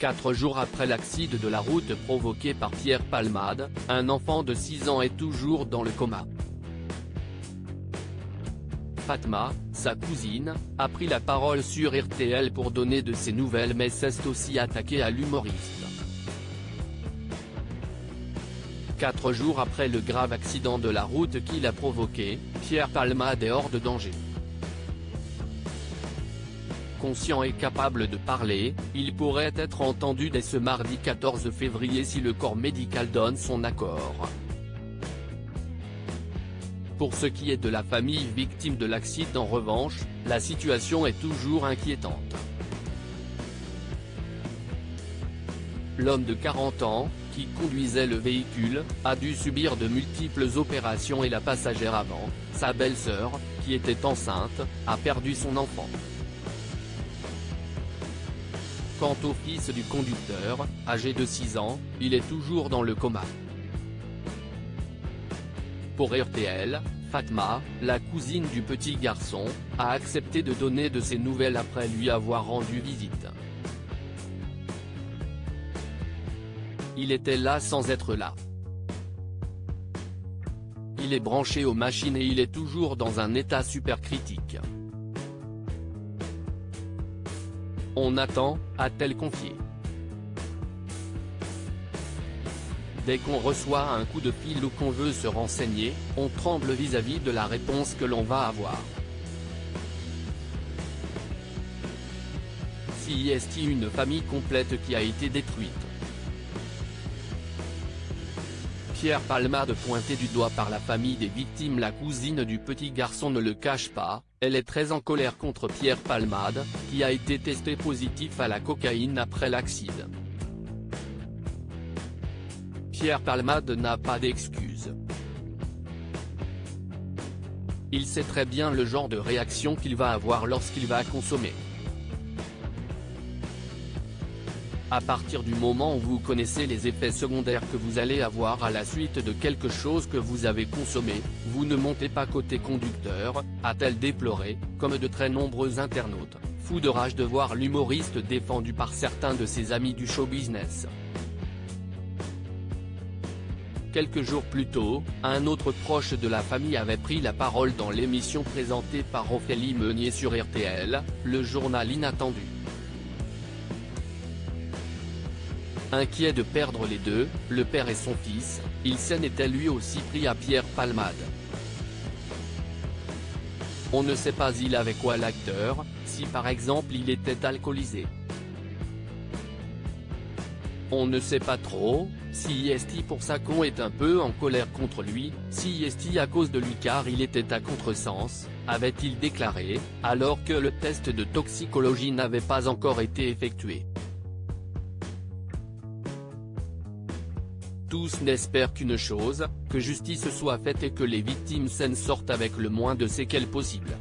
4 jours après l'accident de la route provoqué par Pierre Palmade, un enfant de 6 ans est toujours dans le coma. Fatma, sa cousine, a pris la parole sur RTL pour donner de ses nouvelles mais s'est aussi attaquée à l'humoriste. 4 jours après le grave accident de la route qu'il a provoqué, Pierre Palmade est hors de danger. Conscient et capable de parler, il pourrait être entendu dès ce mardi 14 février si le corps médical donne son accord. Pour ce qui est de la famille victime de l'accident en revanche, la situation est toujours inquiétante. L'homme de 40 ans, qui conduisait le véhicule, a dû subir de multiples opérations et la passagère avant, sa belle-sœur, qui était enceinte, a perdu son enfant. Quant au fils du conducteur, âgé de 6 ans, il est toujours dans le coma. Pour RTL, Fatma, la cousine du petit garçon, a accepté de donner de ses nouvelles après lui avoir rendu visite. Il était là sans être là. Il est branché aux machines et il est toujours dans un état super critique. On attend, a-t-elle confié. Dès qu'on reçoit un coup de fil ou qu'on veut se renseigner, on tremble vis-à-vis de la réponse que l'on va avoir. Si est une famille complète qui a été détruite. Pierre Palmade pointé du doigt par la famille des victimes. La cousine du petit garçon ne le cache pas, elle est très en colère contre Pierre Palmade, qui a été testé positif à la cocaïne après l'accident. Pierre Palmade n'a pas d'excuses. Il sait très bien le genre de réaction qu'il va avoir lorsqu'il va consommer. À partir du moment où vous connaissez les effets secondaires que vous allez avoir à la suite de quelque chose que vous avez consommé, vous ne montez pas côté conducteur, a-t-elle déploré, comme de très nombreux internautes, fous de rage de voir l'humoriste défendu par certains de ses amis du show business. Quelques jours plus tôt, un autre proche de la famille avait pris la parole dans l'émission présentée par Ophélie Meunier sur RTL, le journal inattendu. Inquiet de perdre les deux, le père et son fils, il s'en était lui aussi pris à Pierre Palmade. On ne sait pas il avait quoi l'acteur, si par exemple il était alcoolisé. On ne sait pas trop, si est pour ça qu'on est un peu en colère contre lui, si est à cause de lui car il était à contresens, avait-il déclaré, alors que le test de toxicologie n'avait pas encore été effectué. Tous n'espèrent qu'une chose, que justice soit faite et que les victimes s'en sortent avec le moins de séquelles possible.